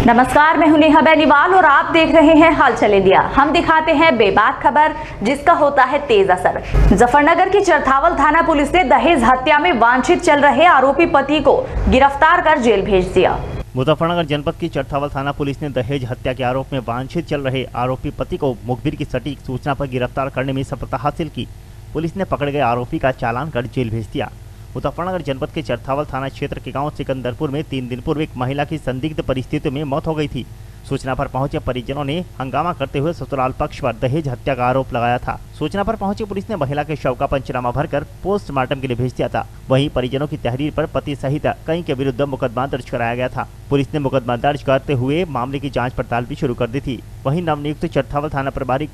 नमस्कार, मैं हूं नेहा बेनीवाल और आप देख रहे हैं हालचाल इंडिया। हम दिखाते हैं बेबाक खबर जिसका होता है तेज असर। मुजफ्फरनगर की चरथावल थाना पुलिस ने दहेज हत्या में वांछित चल रहे आरोपी पति को गिरफ्तार कर जेल भेज दिया। मुजफ्फरनगर जनपद की चरथावल थाना पुलिस ने दहेज हत्या के आरोप में वांछित चल रहे आरोपी पति को मुखबिर की सटीक सूचना पर गिरफ्तार करने में सफलता हासिल की। पुलिस ने पकड़े गए आरोपी का चालान कर जेल भेज दिया। मुजफ्फरनगर जनपद के चरथावल थाना क्षेत्र के गांव सिकंदरपुर में 3 दिन पूर्व एक महिला की संदिग्ध परिस्थितियों में मौत हो गई थी। सूचना पर पहुंचे परिजनों ने हंगामा करते हुए ससुराल पक्ष पर दहेज हत्या का आरोप लगाया था। सूचना पर पहुंची पुलिस ने महिला के शव का पंचनामा भरकर पोस्टमार्टम के लिए भेज दिया था। वहीं परिजनों की तहरीर पर पति सहित कई के विरुद्ध मुकदमा दर्ज कराया गया था। पुलिस ने मुकदमा दर्ज करते हुए मामले की जांच पड़ताल भी शुरू कर दी थी। वहीं नवनियुक्त चरथावल थाना प्रभारी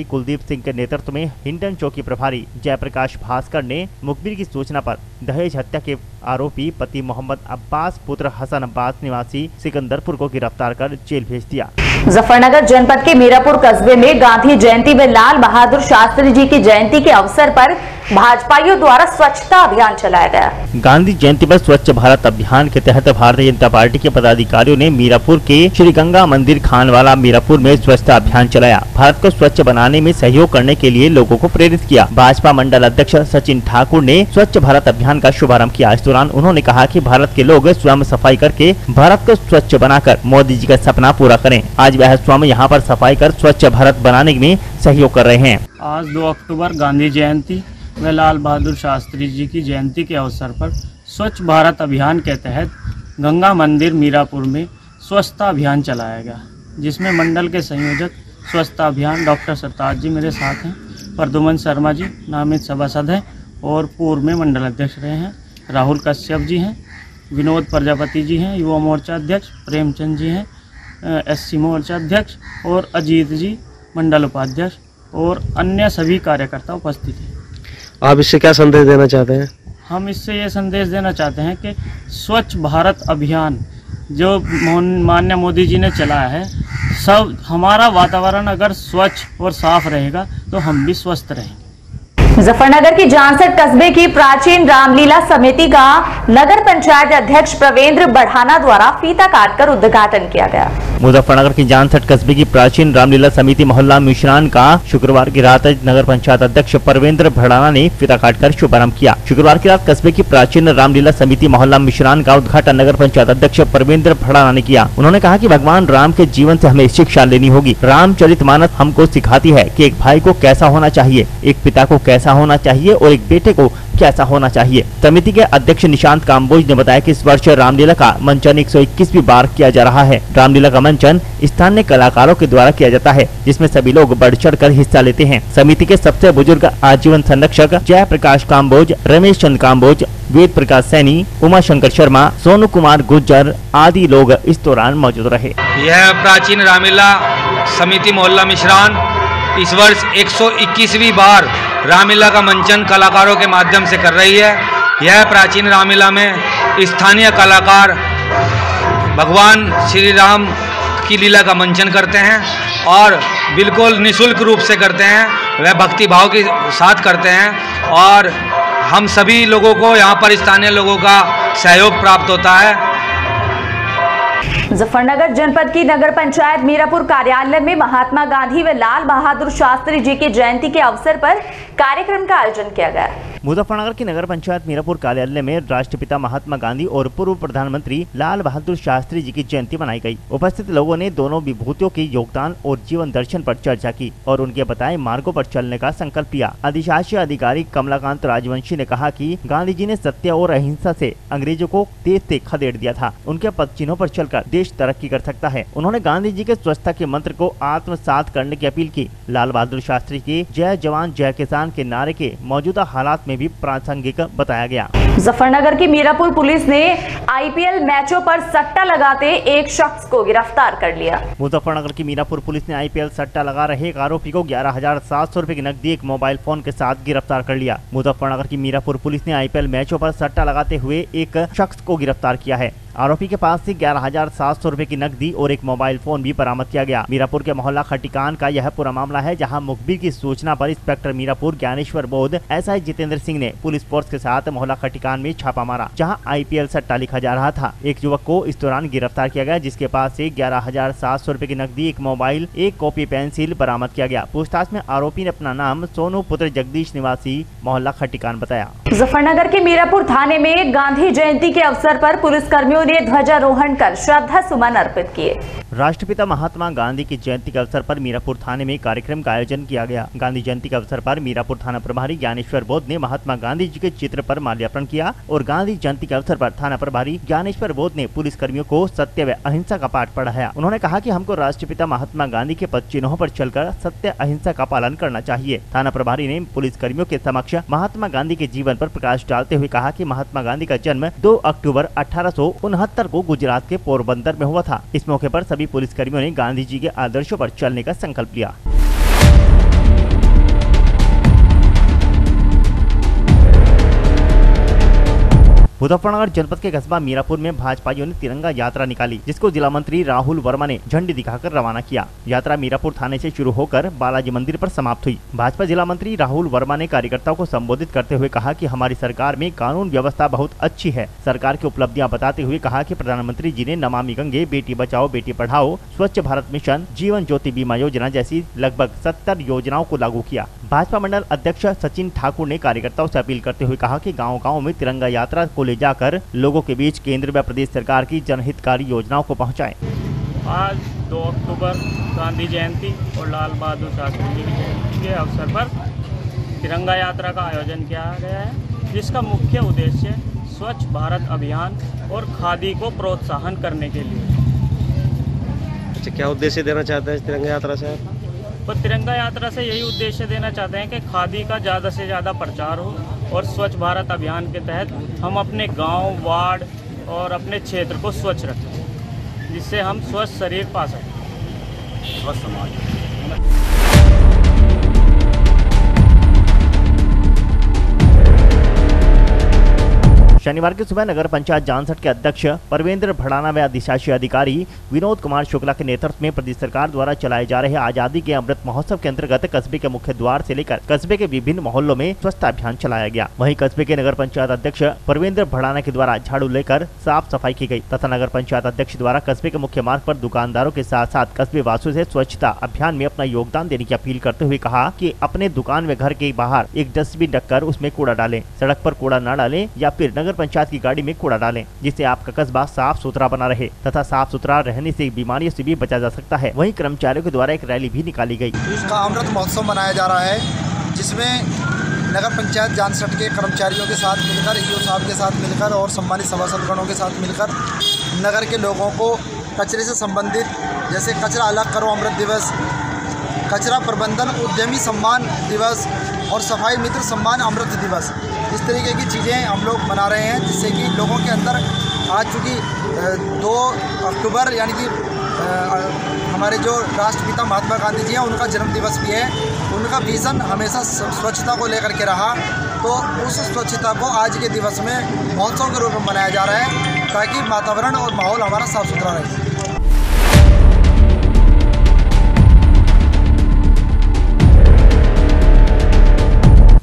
कुलदीप सिंह के नेतृत्व में हिंडन चौकी प्रभारी जयप्रकाश भास्कर ने मुखबिर की सूचना पर दहेज हत्या के आरोपी पति मोहम्मद अब्बास पुत्र हसन अब्बास निवासी सिकंदरपुर को गिरफ्तार कर जेल भेज दिया। मुजफ्फरनगर जनपद के मीरापुर कस्बे में गांधी जयंती व लाल बहादुर शास्त्री जी की जयंती के अवसर पर भाजपाइयों द्वारा स्वच्छता अभियान चलाया गया। गांधी जयंती पर स्वच्छ भारत अभियान के तहत भारतीय जनता पार्टी के पदाधिकारियों ने मीरापुर के श्री गंगा मंदिर खानवाला मीरापुर में स्वच्छता अभियान चलाया। भारत को स्वच्छ बनाने में सहयोग करने के लिए लोगों को प्रेरित किया। भाजपा मंडल अध्यक्ष सचिन ठाकुर ने स्वच्छ भारत अभियान का शुभारंभ किया। इस दौरान उन्होंने कहा कि भारत के लोग स्वयं सफाई करके भारत को स्वच्छ बनाकर मोदी जी का सपना पूरा करें। आज वह स्वयं यहाँ पर सफाई कर स्वच्छ भारत बनाने में सहयोग कर रहे हैं। आज 2 अक्टूबर गांधी जयंती व लाल बहादुर शास्त्री जी की जयंती के अवसर पर स्वच्छ भारत अभियान के तहत गंगा मंदिर मीरापुर में स्वच्छता अभियान चलाया गया, जिसमें मंडल के संयोजक स्वच्छता अभियान डॉक्टर सरताज जी मेरे साथ हैं, प्रदुमन शर्मा जी नामित सभासद हैं और पूर्व में मंडल अध्यक्ष रहे हैं, राहुल कश्यप जी हैं, विनोद प्रजापति जी हैं, युवा मोर्चा अध्यक्ष, प्रेमचंद जी हैं, SC मोर्चा अध्यक्ष और अजीत जी मंडल उपाध्यक्ष और अन्य सभी कार्यकर्ता उपस्थित हैं। आप इससे क्या संदेश देना चाहते हैं? हम इससे ये संदेश देना चाहते हैं कि स्वच्छ भारत अभियान जो माननीय मोदी जी ने चलाया है, सब हमारा वातावरण अगर स्वच्छ और साफ रहेगा तो हम भी स्वस्थ रहेंगे। मुजफ्फरनगर की जानसठ कस्बे की प्राचीन रामलीला समिति का नगर पंचायत अध्यक्ष प्रवेंद्र बढ़ाना द्वारा फीता काटकर उद्घाटन किया गया। मुजफ्फरनगर की जानसठ कस्बे की प्राचीन रामलीला समिति मोहल्ला मिश्रान का शुक्रवार की रात नगर पंचायत अध्यक्ष प्रवेंद्र बढ़ाना ने फीता काटकर शुभारंभ किया। शुक्रवार की रात कस्बे की प्राचीन रामलीला समिति मोहल्ला मिश्रान का उद्घाटन नगर पंचायत अध्यक्ष प्रवेंद्र बढ़ाना ने किया। उन्होंने कहा कि भगवान राम के जीवन से हमें शिक्षा लेनी होगी। रामचरितमानस हमको सिखाती है कि एक भाई को कैसा होना चाहिए, एक पिता को कैसा होना चाहिए और एक बेटे को कैसा होना चाहिए। समिति के अध्यक्ष निशांत काम्बोज ने बताया कि इस वर्ष रामलीला का मंचन 121वीं बार किया जा रहा है। रामलीला का मंचन स्थानीय कलाकारों के द्वारा किया जाता है, जिसमें सभी लोग बढ़ चढ़ कर हिस्सा लेते हैं। समिति के सबसे बुजुर्ग आजीवन संरक्षक जयप्रकाश काम्बोज, रमेश चंद्र काम्बोज, वेद प्रकाश सैनी, उमा शंकर शर्मा, सोनू कुमार गुर्जर आदि लोग इस दौरान मौजूद रहे। यह प्राचीन रामलीला समिति मोहल्ला मिश्रान इस वर्ष 121वीं बार रामलीला का मंचन कलाकारों के माध्यम से कर रही है। यह प्राचीन रामलीला में स्थानीय कलाकार भगवान श्री राम की लीला का मंचन करते हैं और बिल्कुल निःशुल्क रूप से करते हैं। वह भक्ति भाव के साथ करते हैं और हम सभी लोगों को यहाँ पर स्थानीय लोगों का सहयोग प्राप्त होता है। मुजफ्फरनगर जनपद की नगर पंचायत मीरापुर कार्यालय में महात्मा गांधी व लाल बहादुर शास्त्री जी की जयंती के अवसर पर कार्यक्रम का आयोजन किया गया। मुजफ्फरनगर की नगर पंचायत मीरापुर कार्यालय में राष्ट्रपिता महात्मा गांधी और पूर्व प्रधानमंत्री लाल बहादुर शास्त्री जी की जयंती मनाई गई। उपस्थित लोगों ने दोनों विभूतियों के योगदान और जीवन दर्शन पर चर्चा की और उनके बताए मार्गों पर चलने का संकल्प लिया। अधिशासी अधिकारी कमलाकांत राजवंशी ने कहा कि गांधी जी ने सत्य और अहिंसा से अंग्रेजों को तेज से खदेड़ दिया था। उनके पद चिन्हों पर चलकर देश तरक्की कर सकता है। उन्होंने गांधी जी के स्वच्छता के मंत्र को आत्मसात करने की अपील की। लाल बहादुर शास्त्री के जय जवान जय किसान के नारे के मौजूदा हालात में भी प्रासंगिक बताया गया। मुजफ्फरनगर की मीरापुर पुलिस ने IPL मैचों पर सट्टा लगाते एक शख्स को गिरफ्तार कर लिया। मुजफ्फरनगर की मीरापुर पुलिस ने IPL सट्टा लगा रहे एक आरोपी को 11,700 रुपए की नकदी, एक मोबाइल फोन के साथ गिरफ्तार कर लिया। मुजफ्फरनगर की मीरापुर पुलिस ने IPL मैचों पर सट्टा लगाते हुए एक शख्स को गिरफ्तार किया है। आरोपी के पास से 11,700 रुपए की नकदी और एक मोबाइल फोन भी बरामद किया गया। मीरापुर के मोहल्ला खटिकान का यह पूरा मामला है, जहां मुखबिर की सूचना पर इंस्पेक्टर मीरापुर ज्ञानेश्वर बोध एसआई जितेंद्र सिंह ने पुलिस फोर्स के साथ मोहल्ला खटिकान में छापा मारा, जहां IPL सट्टा लिखा जा रहा था। एक युवक को इस दौरान गिरफ्तार किया गया, जिसके पास से 11,700 रुपए की नकदी, एक मोबाइल, एक कॉपी पेंसिल बरामद किया गया। पूछताछ में आरोपी ने अपना नाम सोनू पुत्र जगदीश निवासी मोहल्ला खटिकान बताया। मुजफ्फरनगर के मीरापुर थाने में गांधी जयंती के अवसर पर पुलिसकर्मियों ने ध्वजारोहण कर श्रद्धा सुमन अर्पित किए। राष्ट्रपिता महात्मा गांधी की जयंती के अवसर पर मीरापुर थाने में कार्यक्रम का आयोजन किया गया। गांधी जयंती के अवसर पर मीरापुर थाना प्रभारी ज्ञानेश्वर बोध ने महात्मा गांधी जी के चित्र पर माल्यार्पण किया और गांधी जयंती के अवसर पर थाना प्रभारी ज्ञानेश्वर बोध ने पुलिस कर्मियों को सत्य व अहिंसा का पाठ पढ़ाया। उन्होंने कहा कि हमको राष्ट्रपिता महात्मा गांधी के पद चिन्हों पर चलकर सत्य अहिंसा का पालन करना चाहिए। थाना प्रभारी ने पुलिस कर्मियों के समक्ष महात्मा गांधी के जीवन पर प्रकाश डालते हुए कहा कि महात्मा गांधी का जन्म 2 अक्टूबर 1869 को गुजरात के पोरबंदर में हुआ था। इस मौके पर सभी पुलिस कर्मियों ने गांधी जी के आदर्शों पर चलने का संकल्प लिया। मुजफ्फरनगर जनपद के कस्बा मीरापुर में भाजपाइयों ने तिरंगा यात्रा निकाली, जिसको जिला मंत्री राहुल वर्मा ने झंडी दिखाकर रवाना किया। यात्रा मीरापुर थाने से शुरू होकर बालाजी मंदिर पर समाप्त हुई। भाजपा जिला मंत्री राहुल वर्मा ने कार्यकर्ताओं को संबोधित करते हुए कहा कि हमारी सरकार में कानून व्यवस्था बहुत अच्छी है। सरकार की उपलब्धियां बताते हुए कहा कि प्रधानमंत्री जी ने नमामि गंगे, बेटी बचाओ बेटी पढ़ाओ, स्वच्छ भारत मिशन, जीवन ज्योति बीमा योजना जैसी लगभग 70 योजनाओं को लागू किया। भाजपा मंडल अध्यक्ष सचिन ठाकुर ने कार्यकर्ताओं से अपील करते हुए कहा कि गाँव-गाँव में तिरंगा यात्रा को ले जाकर लोगों के बीच केंद्र व प्रदेश सरकार की जनहितकारी योजनाओं को पहुंचाएं। आज 2 अक्टूबर गांधी जयंती और लाल बहादुर शास्त्री जी की जयंती के अवसर पर तिरंगा यात्रा का आयोजन किया गया है, जिसका मुख्य उद्देश्य स्वच्छ भारत अभियान और खादी को प्रोत्साहन करने के लिए। अच्छा, क्या उद्देश्य देना चाहते हैं तिरंगा यात्रा से? तो तिरंगा यात्रा से यही उद्देश्य देना चाहते हैं कि खादी का ज़्यादा से ज़्यादा प्रचार हो और स्वच्छ भारत अभियान के तहत हम अपने गांव, वार्ड और अपने क्षेत्र को स्वच्छ रखें, जिससे हम स्वस्थ शरीर पा सकें, स्वस्थ समाज। शनिवार की सुबह नगर पंचायत जानसठ के अध्यक्ष परवेंद्र भड़ाना व अधिशासी अधिकारी विनोद कुमार शुक्ला के नेतृत्व में प्रदेश सरकार द्वारा चलाए जा रहे आजादी के अमृत महोत्सव के अंतर्गत कस्बे के मुख्य द्वार से लेकर कस्बे के विभिन्न मोहल्लों में स्वच्छता अभियान चलाया गया। वहीं कस्बे के नगर पंचायत अध्यक्ष परवेंद्र भड़ाना के द्वारा झाड़ू लेकर साफ सफाई की गई तथा नगर पंचायत अध्यक्ष द्वारा कस्बे के मुख्य मार्ग पर दुकानदारों के साथ साथ कस्बे वासियों से स्वच्छता अभियान में अपना योगदान देने की अपील करते हुए कहा कि अपने दुकान व घर के बाहर एक डस्टबिन रखकर उसमें कूड़ा डालें, सड़क पर कूड़ा न डालें या फिर नगर पंचायत की गाड़ी में कूड़ा डालें, जिससे आपका कस्बा साफ सुथरा बना रहे तथा साफ सुथरा रहने से बीमारियों से भी बचा जा सकता है। वहीं कर्मचारियों के द्वारा एक रैली भी निकाली गई। इसका अमृत महोत्सव मनाया जा रहा है, जिसमें नगर पंचायत जानसठ के कर्मचारियों के साथ मिलकर, ईओ साहब के साथ मिलकर और सम्मानित सभासदगणों के साथ मिलकर नगर के लोगों को कचरे से संबंधित, जैसे कचरा अलग करो अमृत दिवस, कचरा प्रबंधन उद्यमी सम्मान दिवस और सफाई मित्र सम्मान अमृत दिवस, इस तरीके की चीज़ें हम लोग मना रहे हैं, जिससे कि लोगों के अंदर आज चूँकि 2 अक्टूबर यानी कि हमारे जो राष्ट्रपिता महात्मा गांधी जी हैं उनका जन्म दिवस भी है। उनका विज़न हमेशा स्वच्छता को लेकर के रहा, तो उस स्वच्छता को आज के दिवस में महोत्सव के रूप में मनाया जा रहा है, ताकि वातावरण और माहौल हमारा साफ सुथरा रहे।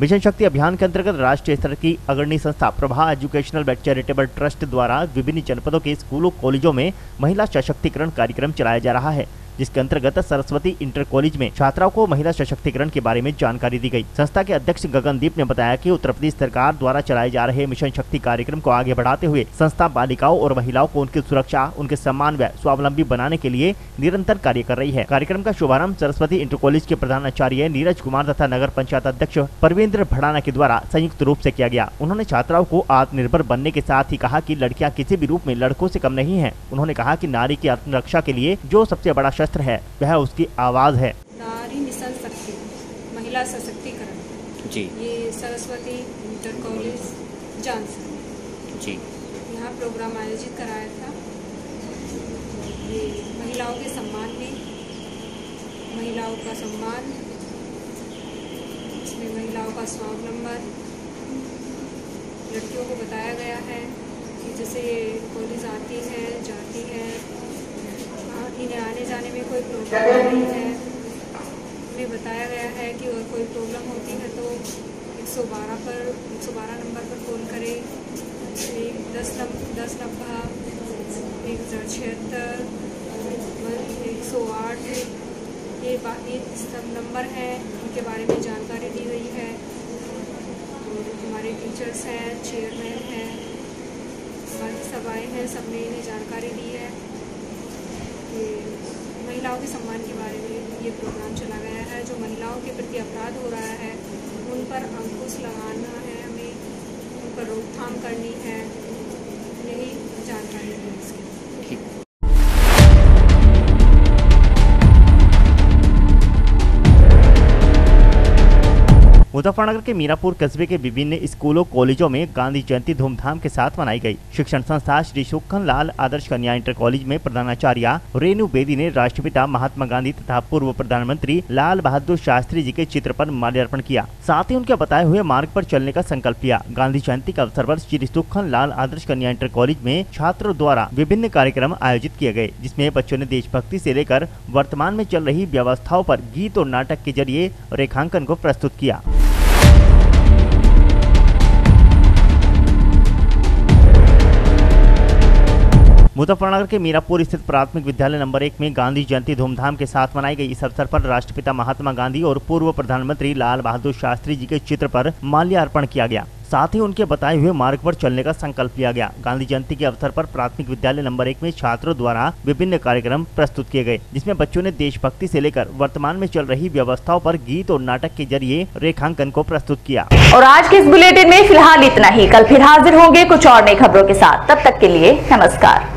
मिशन शक्ति अभियान के अंतर्गत राष्ट्रीय स्तर की अग्रणी संस्था प्रभा एजुकेशनल व चैरिटेबल ट्रस्ट द्वारा विभिन्न जनपदों के स्कूलों कॉलेजों में महिला सशक्तिकरण कार्यक्रम चलाया जा रहा है, जिसके अंतर्गत सरस्वती इंटर कॉलेज में छात्राओं को महिला सशक्तिकरण के बारे में जानकारी दी गई। संस्था के अध्यक्ष गगनदीप ने बताया कि उत्तर प्रदेश सरकार द्वारा चलाए जा रहे मिशन शक्ति कार्यक्रम को आगे बढ़ाते हुए संस्था बालिकाओं और महिलाओं को उनकी सुरक्षा, उनके सम्मान व स्वावलंबी बनाने के लिए निरंतर कार्य कर रही है। कार्यक्रम का शुभारंभ सरस्वती इंटर कॉलेज के प्रधानाचार्य नीरज कुमार तथा नगर पंचायत अध्यक्ष परवेंद्र भड़ाना के द्वारा संयुक्त रूप से किया गया। उन्होंने छात्राओं को आत्मनिर्भर बनने के साथ ही कहा कि लड़कियां किसी भी रूप में लड़कों से कम नहीं है। उन्होंने कहा कि नारी की आत्मरक्षा के लिए जो सबसे बड़ा शस्त्र है वह उसकी आवाज है। नारी मिशन शक्ति महिला सशक्तिकरण जी, ये सरस्वती इंटर कॉलेज जानसठ जी यहाँ प्रोग्राम आयोजित कराया था। ये महिलाओं के सम्मान में, महिलाओं का सम्मान, इसमें महिलाओं का स्वावलंबन, लड़कियों को बताया गया है कि जैसे कॉलेज आती है जाती है, इन्हें आने जाने में कोई प्रॉब्लम नहीं है। उन्हें बताया गया है कि अगर कोई प्रॉब्लम होती है तो 112 नंबर पर फ़ोन करें। 1090 1076 108 ये सब नंबर हैं, उनके बारे में जानकारी दी गई है। और हमारे टीचर्स हैं, चेयरमैन हैं, बाकी सब आए हैं, सब ने इन्हें जानकारी दी है कि महिलाओं के सम्मान के बारे में ये प्रोग्राम चला गया है। जो महिलाओं के प्रति अपराध हो रहा है उन पर अंकुश लगाना है, हमें उन पर रोकथाम करनी है, यही जानकारी है इसकी। मुजफ्फरनगर के मीरापुर कस्बे के विभिन्न स्कूलों कॉलेजों में गांधी जयंती धूमधाम के साथ मनाई गई। शिक्षण संस्था श्री सुखनलाल आदर्श कन्या इंटर कॉलेज में प्रधानाचार्य रेणु बेदी ने राष्ट्रपिता महात्मा गांधी तथा पूर्व प्रधानमंत्री लाल बहादुर शास्त्री जी के चित्र पर माल्यार्पण किया। साथ ही उनके बताए हुए मार्ग पर चलने का संकल्प लिया। गांधी जयंती के अवसर पर श्री सुखनलाल आदर्श कन्या इंटर कॉलेज में छात्रों द्वारा विभिन्न कार्यक्रम आयोजित किए गए, जिसमें बच्चों ने देशभक्ति से लेकर वर्तमान में चल रही व्यवस्थाओं पर गीत और नाटक के जरिए रेखांकन को प्रस्तुत किया। मुजफ्फरनगर के मीरापुर स्थित प्राथमिक विद्यालय नंबर 1 में गांधी जयंती धूमधाम के साथ मनाई गई। इस अवसर पर राष्ट्रपिता महात्मा गांधी और पूर्व प्रधानमंत्री लाल बहादुर शास्त्री जी के चित्र पर माल्यार्पण किया गया। साथ ही उनके बताए हुए मार्ग पर चलने का संकल्प लिया गया। गांधी जयंती के अवसर पर प्राथमिक विद्यालय नंबर 1 में छात्रों द्वारा विभिन्न कार्यक्रम प्रस्तुत किए गए, जिसमें बच्चों ने देशभक्ति से लेकर वर्तमान में चल रही व्यवस्थाओं पर गीत और नाटक के जरिए रेखांकन को प्रस्तुत किया। और आज के इस बुलेटिन में फिलहाल इतना ही। कल फिर हाजिर होंगे कुछ और नई खबरों के साथ। तब तक के लिए नमस्कार।